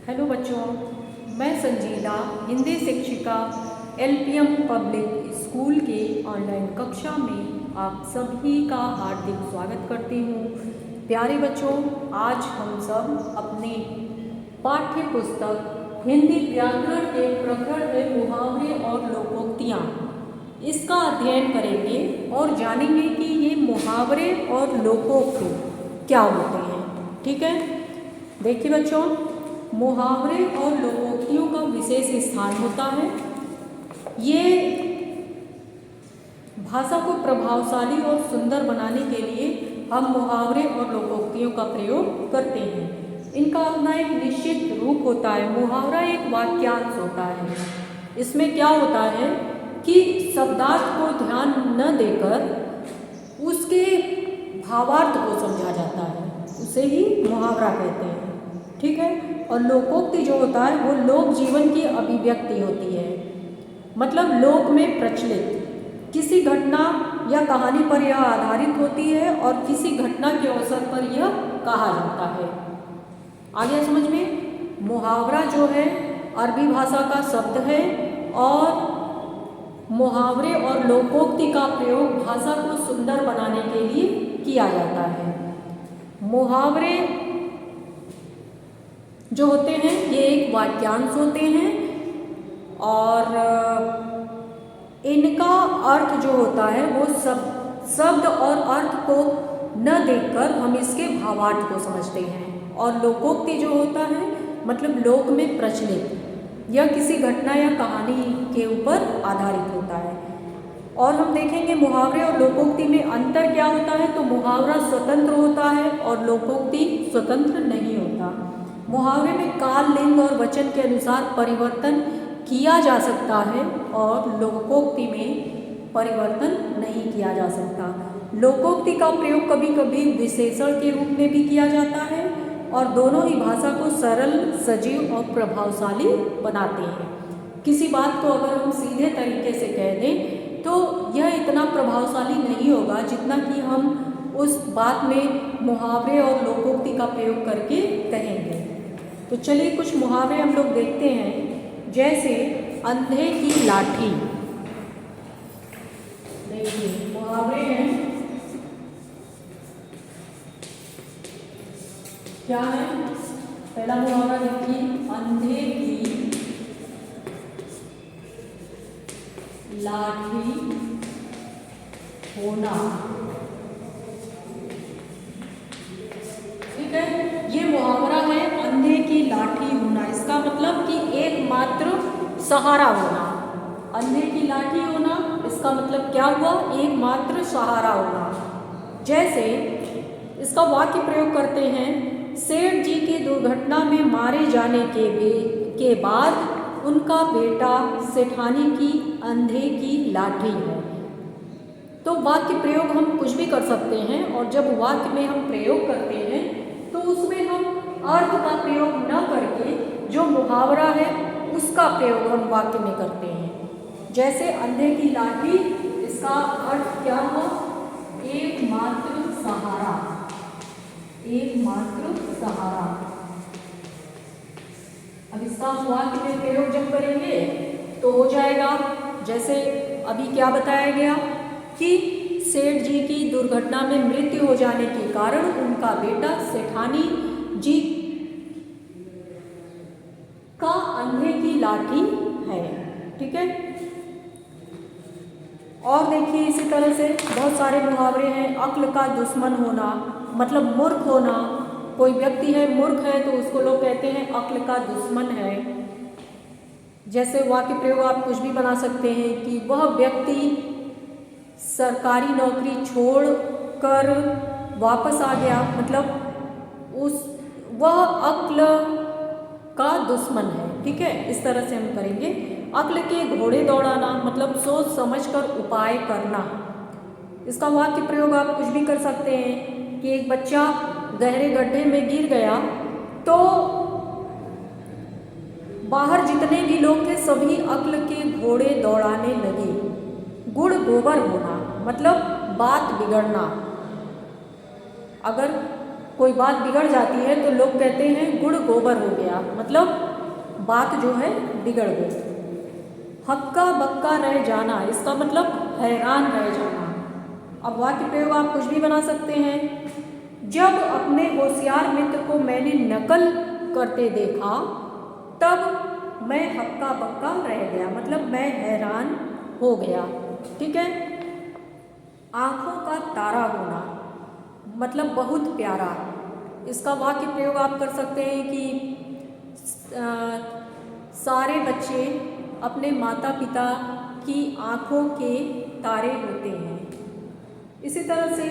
Hello बच्चों, मैं संजीदा हिंदी शिक्षिका एलपीएम पब्लिक स्कूल के ऑनलाइन कक्षा में आप सभी का हार्दिक स्वागत करती हूँ। प्यारे बच्चों, आज हम सब अपने पाठ्य पुस्तक हिंदी व्याकरण के प्रखर है मुहावरे और लोकोक्तियाँ इसका अध्ययन करेंगे और जानेंगे कि ये मुहावरे और लोकोक्ति क्या होते हैं। ठीक है, देखिए बच्चों, मुहावरे और लोकोक्तियों का विशेष स्थान होता है। ये भाषा को प्रभावशाली और सुंदर बनाने के लिए हम मुहावरे और लोकोक्तियों का प्रयोग करते हैं। इनका अपना एक निश्चित रूप होता है। मुहावरा एक वाक्यांश होता है। इसमें क्या होता है कि शब्दार्थ को ध्यान न देकर उसके भावार्थ को समझा जाता है, उसे ही मुहावरा कहते हैं। ठीक है, और लोकोक्ति जो होता है वो लोक जीवन की अभिव्यक्ति होती है, मतलब लोक में प्रचलित किसी घटना या कहानी पर यह आधारित होती है और किसी घटना के अवसर पर यह कहा जाता है। आगे समझ में, मुहावरा जो है अरबी भाषा का शब्द है और मुहावरे और लोकोक्ति का प्रयोग भाषा को सुंदर बनाने के लिए किया जाता है। मुहावरे जो होते हैं ये एक वाक्यांश होते हैं और इनका अर्थ जो होता है वो शब्द और अर्थ को न देखकर हम इसके भावार्थ को समझते हैं। और लोकोक्ति जो होता है मतलब लोक में प्रचलित, यह किसी घटना या कहानी के ऊपर आधारित होता है। और हम देखेंगे मुहावरे और लोकोक्ति में अंतर क्या होता है। तो मुहावरा स्वतंत्र होता है और लोकोक्ति स्वतंत्र नहीं होता। मुहावरे में काल, लिंग और वचन के अनुसार परिवर्तन किया जा सकता है और लोकोक्ति में परिवर्तन नहीं किया जा सकता। लोकोक्ति का प्रयोग कभी कभी विशेषण के रूप में भी किया जाता है और दोनों ही भाषा को सरल, सजीव और प्रभावशाली बनाते हैं। किसी बात को अगर हम सीधे तरीके से कह दें तो यह इतना प्रभावशाली नहीं होगा जितना कि हम उस बात में मुहावरे और लोकोक्ति का प्रयोग करके कहेंगे। तो चलिए कुछ मुहावरे हम लोग देखते हैं, जैसे अंधे की लाठी। देखिए मुहावरे हैं, क्या है। पहला मुहावरा देखिए, अंधे की लाठी होना। ठीक है, ये मुहावरा है अंधे की लाठी होना। इसका मतलब कि एकमात्र सहारा होना। अंधे की लाठी होना इसका मतलब क्या हुआ, एकमात्र सहारा होना। जैसे इसका वाक्य प्रयोग करते हैं, सेठ जी की दुर्घटना में मारे जाने के बाद उनका बेटा सेठानी की अंधे की लाठी है। तो वाक्य प्रयोग हम कुछ भी कर सकते हैं और जब वाक्य में हम प्रयोग करते हैं तो उसमें हम अर्थ का प्रयोग न करके जो मुहावरा है उसका प्रयोग हम वाक्य में करते हैं। जैसे अंधे की लाठी, इसका अर्थ क्या हुआ, एकमात्र सहारा। एकमात्र सहारा। अब इसका वाक्य में प्रयोग जब करेंगे तो हो जाएगा, जैसे अभी क्या बताया गया कि सेठ जी की दुर्घटना में मृत्यु हो जाने के कारण उनका बेटा सेठानी जी का अंधे की लाठी है। ठीक है, और देखिए इसी तरह से बहुत सारे मुहावरे हैं। अक्ल का दुश्मन होना मतलब मूर्ख होना। कोई व्यक्ति है मूर्ख है तो उसको लोग कहते हैं अक्ल का दुश्मन है। जैसे वाक्य प्रयोग आप कुछ भी बना सकते हैं कि वह व्यक्ति सरकारी नौकरी छोड़कर वापस आ गया, मतलब वह अक्ल का दुश्मन है। ठीक है, इस तरह से हम करेंगे। अक्ल के घोड़े दौड़ाना मतलब सोच समझकर उपाय करना। इसका वाक्य प्रयोग आप कुछ भी कर सकते हैं कि एक बच्चा गहरे गड्ढे में गिर गया तो बाहर जितने भी लोग थे सभी अक्ल के घोड़े दौड़ाने लगे। गुड़ गोबर होना मतलब बात बिगड़ना। अगर कोई बात बिगड़ जाती है तो लोग कहते हैं गुड़ दोबर हो गया, मतलब बात जो है बिगड़ गई। हक्का बक्का रह जाना, इसका मतलब हैरान रह जाना। अब वाक्य प्रयोग आप कुछ भी बना सकते हैं। जब अपने होशियार मित्र को मैंने नकल करते देखा तब मैं हक्का बक्का रह गया, मतलब मैं हैरान हो गया। ठीक है। आंखों का तारा होना, मतलब बहुत प्यारा। इसका वाक्य प्रयोग आप कर सकते हैं कि सारे बच्चे अपने माता पिता की आँखों के तारे होते हैं। इसी तरह से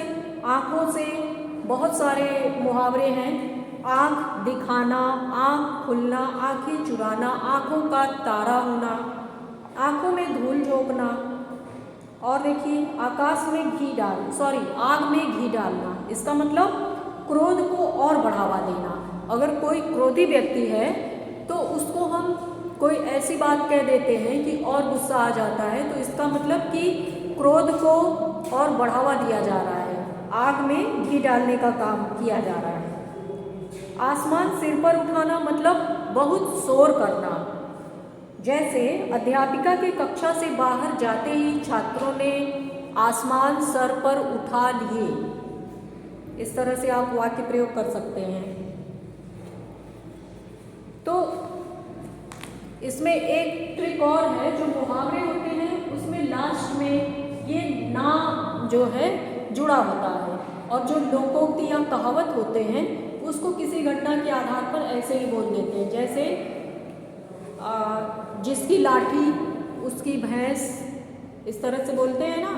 आँखों से बहुत सारे मुहावरे हैं। आँख दिखाना, आँख खुलना, आँखें चुराना, आँखों का तारा होना, आँखों में धूल झोंकना। और देखिए आकाश में आग में घी डालना, इसका मतलब क्रोध को और बढ़ावा देना। अगर कोई क्रोधी व्यक्ति है तो उसको हम कोई ऐसी बात कह देते हैं कि और गुस्सा आ जाता है, तो इसका मतलब कि क्रोध को और बढ़ावा दिया जा रहा है, आग में घी डालने का काम किया जा रहा है। आसमान सिर पर उठाना, मतलब बहुत शोर करना। जैसे अध्यापिका के कक्षा से बाहर जाते ही छात्रों ने आसमान सर पर उठा लिए। इस तरह से आप वाक्य प्रयोग कर सकते हैं। तो इसमें एक ट्रिक और है, जो मुहावरे होते हैं उसमें लास्ट में ये ना जो है जुड़ा होता है, और जो लोकोक्ति या कहावत होते हैं उसको किसी घटना के आधार पर ऐसे ही बोल देते हैं। जैसे जिसकी लाठी उसकी भैंस, इस तरह से बोलते हैं ना।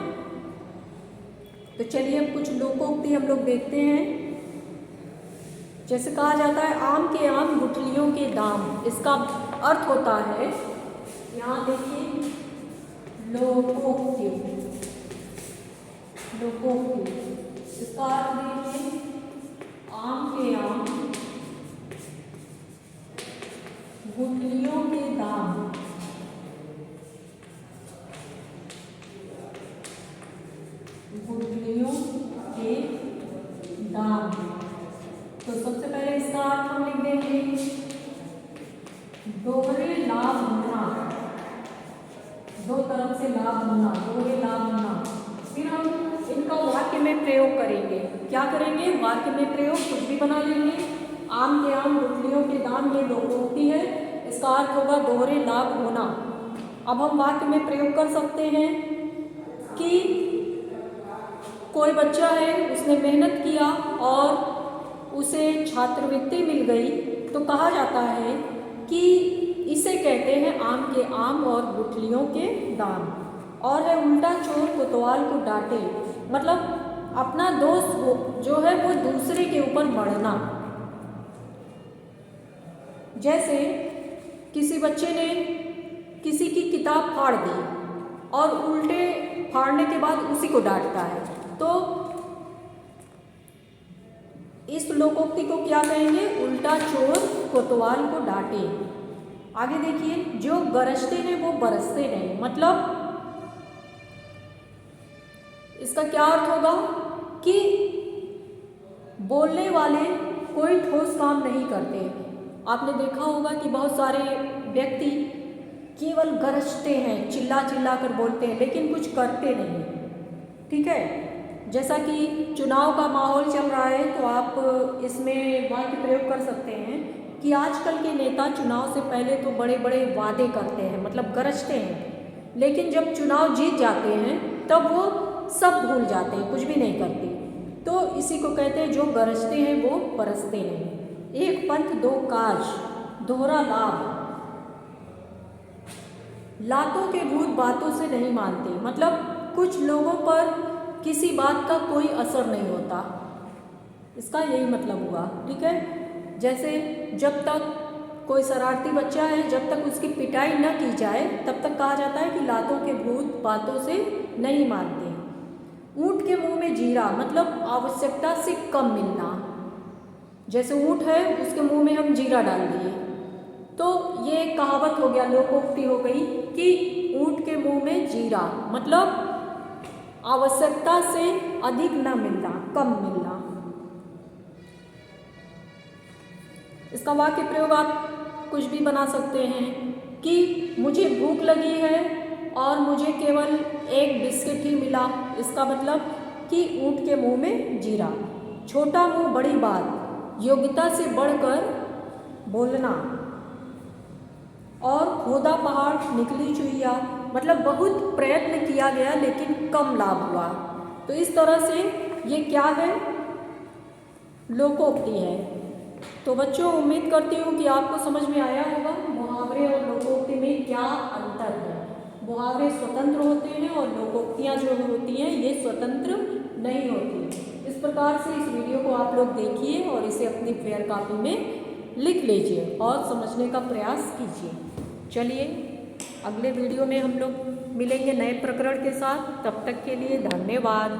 तो चलिए अब कुछ लोकोक्ति हम लोग देखते हैं। जैसे कहा जाता है आम के आम गुठलियों के दाम, इसका अर्थ होता है, यहाँ देखिए लोकोक्ति, इसका अर्थ देखिए आम के आम गुठलियों के दाम। गुठलियों के दाम। तो सबसे पहले इसका अर्थ हम लिख देंगे दोहरे लाभ होना, दो तरफ से लाभ होना, दोहरे लाभ होना। फिर हम इनका वाक्य में प्रयोग करेंगे। क्या करेंगे? वाक्य में प्रयोग कुछ भी बना लेंगे। आम के आम गुठलियों के दाम, ये लोकोक्ति है, इसका अर्थ होगा दोहरे लाभ होना। अब हम वाक्य में प्रयोग कर सकते हैं कि कोई बच्चा है, उसने मेहनत किया और उसे छात्रवृत्ति मिल गई, तो कहा जाता है कि इसे कहते हैं आम के आम और गुठलियों के दाम। और है उल्टा चोर कोतवाल को डांटे, मतलब अपना दोष जो है वो दूसरे के ऊपर मढ़ना। जैसे किसी बच्चे ने किसी की किताब फाड़ दी और उल्टे फाड़ने के बाद उसी को डांटता है, तो इस लोकोक्ति को क्या कहेंगे? उल्टा चोर कोतवाल को डांटे। आगे देखिए, जो गरजते हैं वो बरसते नहीं, मतलब इसका क्या अर्थ होगा कि बोलने वाले कोई ठोस काम नहीं करते। आपने देखा होगा कि बहुत सारे व्यक्ति केवल गरजते हैं, चिल्ला चिल्ला कर बोलते हैं, लेकिन कुछ करते नहीं। ठीक है, जैसा कि चुनाव का माहौल चल रहा है, तो आप इसमें वाक्य प्रयोग कर सकते हैं कि आजकल के नेता चुनाव से पहले तो बड़े बड़े वादे करते हैं, मतलब गरजते हैं, लेकिन जब चुनाव जीत जाते हैं तब वो सब भूल जाते हैं, कुछ भी नहीं करते। तो इसी को कहते हैं जो गरजते हैं वो बरसते नहीं। एक पंथ दो काज, दोहरा लाभ। लातों के भूत बातों से नहीं मानते, मतलब कुछ लोगों पर किसी बात का कोई असर नहीं होता, इसका यही मतलब हुआ। ठीक है, जैसे जब तक कोई शरारती बच्चा है, जब तक उसकी पिटाई न की जाए तब तक कहा जाता है कि लातों के भूत बातों से नहीं मानते। ऊँट के मुंह में जीरा, मतलब आवश्यकता से कम मिलना। जैसे ऊँट है, उसके मुंह में हम जीरा डाल दिए, तो ये कहावत हो गया, लोकोक्ति हो गई कि ऊँट के मुंह में जीरा, मतलब आवश्यकता से अधिक न मिलना, कम मिलना। इसका इसका वाक्य प्रयोग आप कुछ भी बना सकते हैं कि मुझे भूख लगी है और मुझे केवल एक बिस्किट ही मिला। इसका मतलब कि ऊँट के मुंह में जीरा। छोटा मुंह बड़ी बात, योग्यता से बढ़कर बोलना। और खोदा पहाड़ निकली चुईया, मतलब बहुत प्रयत्न किया गया लेकिन कम लाभ हुआ। तो इस तरह से ये क्या है, लोकोक्ति है। तो बच्चों उम्मीद करती हूँ कि आपको समझ में आया होगा मुहावरे और लोकोक्ति में क्या अंतर है। मुहावरे स्वतंत्र होते हैं और लोकोक्तियाँ जो होती हैं ये स्वतंत्र नहीं होती। इस प्रकार से इस वीडियो को आप लोग देखिए और इसे अपनी फेयर कॉपी में लिख लीजिए और समझने का प्रयास कीजिए। चलिए अगले वीडियो में हम लोग मिलेंगे नए प्रकरण के साथ। तब तक के लिए धन्यवाद।